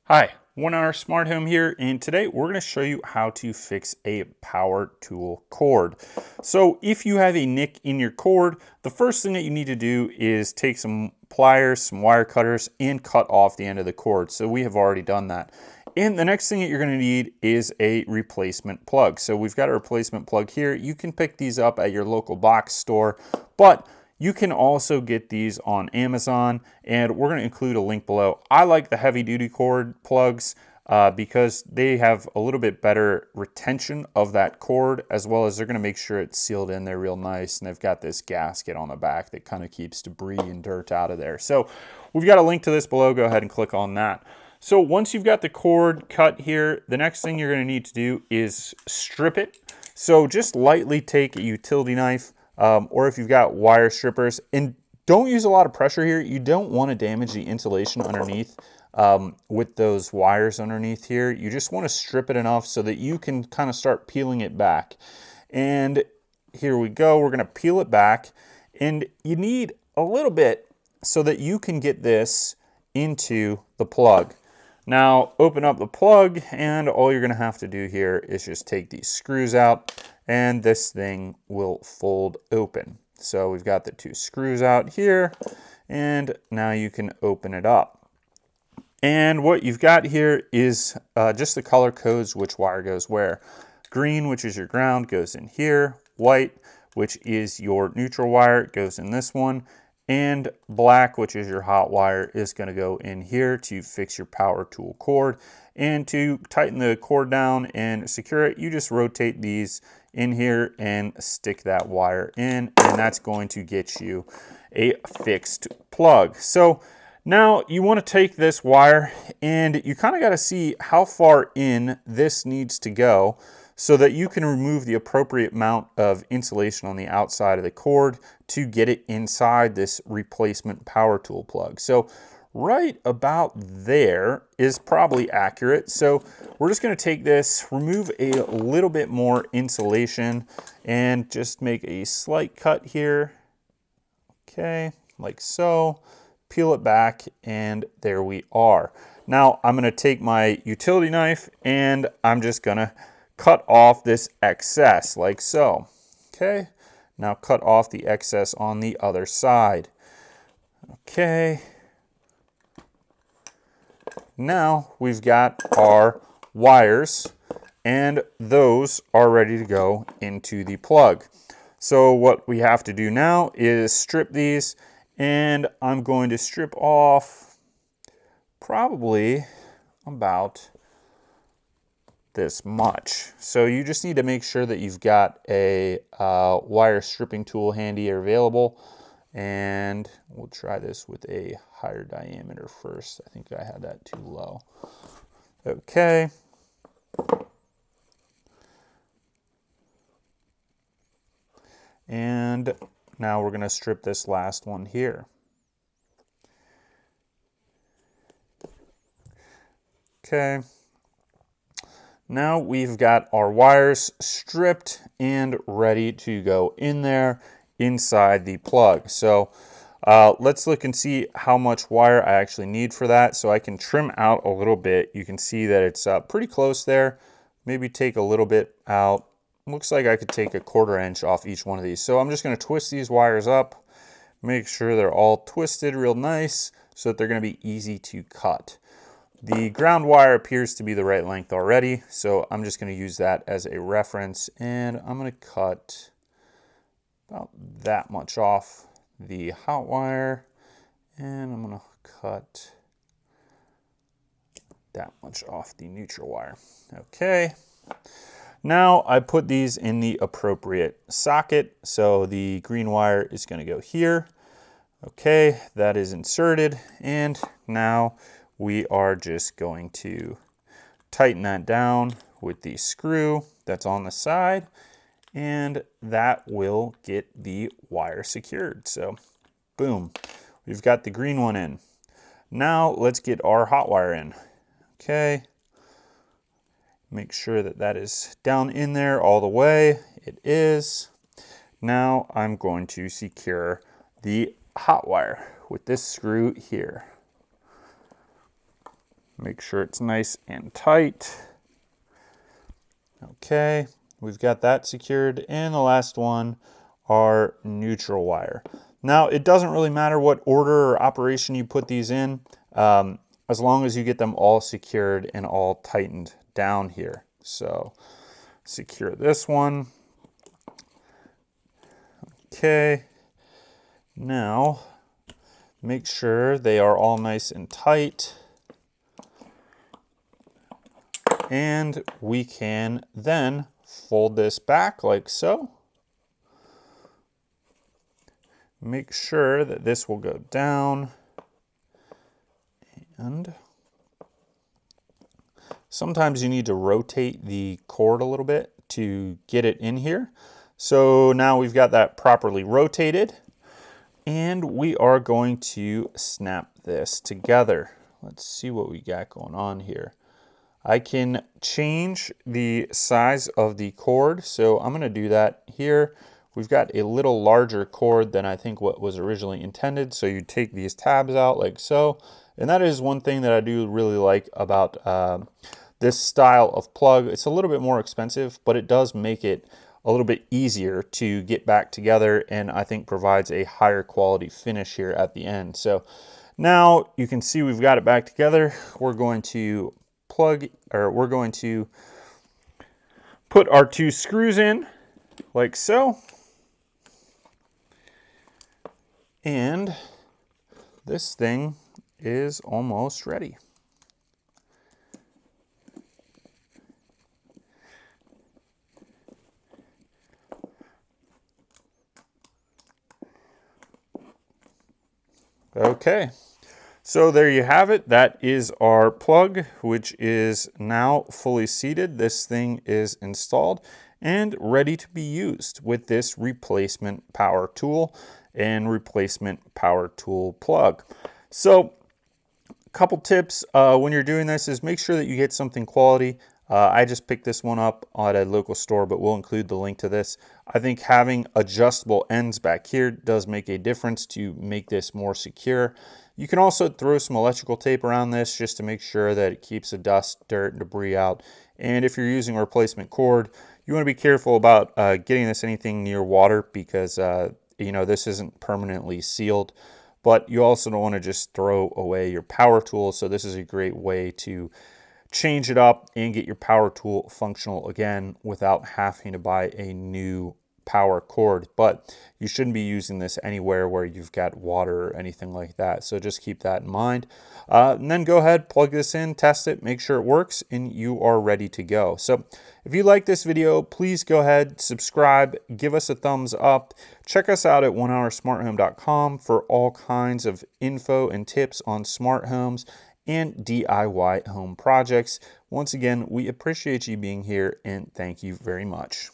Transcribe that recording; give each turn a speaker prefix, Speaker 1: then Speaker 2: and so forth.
Speaker 1: Hi, 1 Hour Smart Home here, and today we're going to show you how to fix a power tool cord. So if you have a nick in your cord, the first thing that you need to do is take some pliers, some wire cutters, and cut off the end of the cord. So we have already done that. And the next thing that you're going to need is a replacement plug. So we've got a replacement plug here. You can pick these up at your local box store, but you can also get these on Amazon, and we're going to include a link below. I like the heavy duty cord plugs because they have a little bit better retention of that cord, as well as they're going to make sure it's sealed in there real nice, and they've got this gasket on the back that kind of keeps debris and dirt out of there. So we've got a link to this below. Go ahead and click on that. So once you've got the cord cut here, the next thing you're going to need to do is strip it. So just lightly take a utility knife, or if you've got wire strippers, and don't use a lot of pressure here. You don't want to damage the insulation underneath with those wires underneath here. You just want to strip it enough so that you can kind of start peeling it back. And here we go. We're going to peel it back, and you need a little bit so that you can get this into the plug. Now open up the plug, and all you're going to have to do here is just take these screws out, and this thing will fold open. So we've got the two screws out here, and now you can open it up. And what you've got here is just the color codes, which wire goes where. Green, which is your ground, goes in here. White, which is your neutral wire, goes in this one. And black, which is your hot wire, is going to go in here to fix your power tool cord. And to tighten the cord down and secure it, you just rotate these in here and stick that wire in, and that's going to get you a fixed plug. So now you want to take this wire, and you kind of got to see how far in this needs to go so that you can remove the appropriate amount of insulation on the outside of the cord to get it inside this replacement power tool plug. So right about there is probably accurate. So we're just going to take this, remove a little bit more insulation, and just make a slight cut here. Okay, like so. Peel it back, and there we are. Now I'm going to take my utility knife, and I'm just going to cut off this excess like so. Okay, now cut off the excess on the other side. Okay, now we've got our wires, and those are ready to go into the plug. So what we have to do now is strip these, and I'm going to strip off probably about this much. So you just need to make sure that you've got a wire stripping tool handy or available, and we'll try this with a higher diameter first. I think I had that too low. Okay. And now we're going to strip this last one here. Okay. Now we've got our wires stripped and ready to go in there inside the plug. So let's look and see how much wire I actually need for that. So I can trim out a little bit. You can see that it's pretty close there. Maybe take a little bit out. Looks like I could take a 1/4 inch off each one of these. So I'm just going to twist these wires up, make sure they're all twisted real nice so that they're going to be easy to cut. The ground wire appears to be the right length already, so I'm just going to use that as a reference, and I'm going to cut about that much off the hot wire, and I'm going to cut that much off the neutral wire. Okay, now I put these in the appropriate socket, so the green wire is going to go here. Okay, that is inserted, and now we are just going to tighten that down with the screw that's on the side, and that will get the wire secured. So boom, we've got the green one in. Now let's get our hot wire in. Okay, make sure that that is down in there all the way. It is. Now I'm going to secure the hot wire with this screw here. Make sure it's nice and tight. Okay, we've got that secured. And the last one, our neutral wire. Now, it doesn't really matter what order or operation you put these in, as long as you get them all secured and all tightened down here. So, secure this one. Okay, now make sure they are all nice and tight. And we can then fold this back like so. Make sure that this will go down. And sometimes you need to rotate the cord a little bit to get it in here. So now we've got that properly rotated. And we are going to snap this together. Let's see what we got going on here. I can change the size of the cord, so I'm going to do that here. We've got a little larger cord than I think what was originally intended, so you take these tabs out like so. And that is one thing that I do really like about this style of plug. It's a little bit more expensive, but it does make it a little bit easier to get back together, and I think provides a higher quality finish here at the end. So now you can see we've got it back together. We're going to put our 2 screws in like so. And this thing is almost ready. Okay. So there you have it. That is our plug, which is now fully seated. This thing is installed and ready to be used with this replacement power tool and replacement power tool plug. So a couple tips when you're doing this is make sure that you get something quality. I just picked this one up at a local store, but we'll include the link to this. I think having adjustable ends back here does make a difference to make this more secure. You can also throw some electrical tape around this just to make sure that it keeps the dust, dirt, and debris out. And if you're using a replacement cord, you want to be careful about getting this anything near water because you know, this isn't permanently sealed. But you also don't want to just throw away your power tool. So this is a great way to change it up and get your power tool functional again without having to buy a new power cord. But you shouldn't be using this anywhere where you've got water or anything like that. So just keep that in mind. And then go ahead, plug this in, test it, make sure it works, and you are ready to go. So if you like this video, please go ahead, subscribe, give us a thumbs up. Check us out at onehoursmarthome.com for all kinds of info and tips on smart homes and DIY home projects. Once again, we appreciate you being here and thank you very much.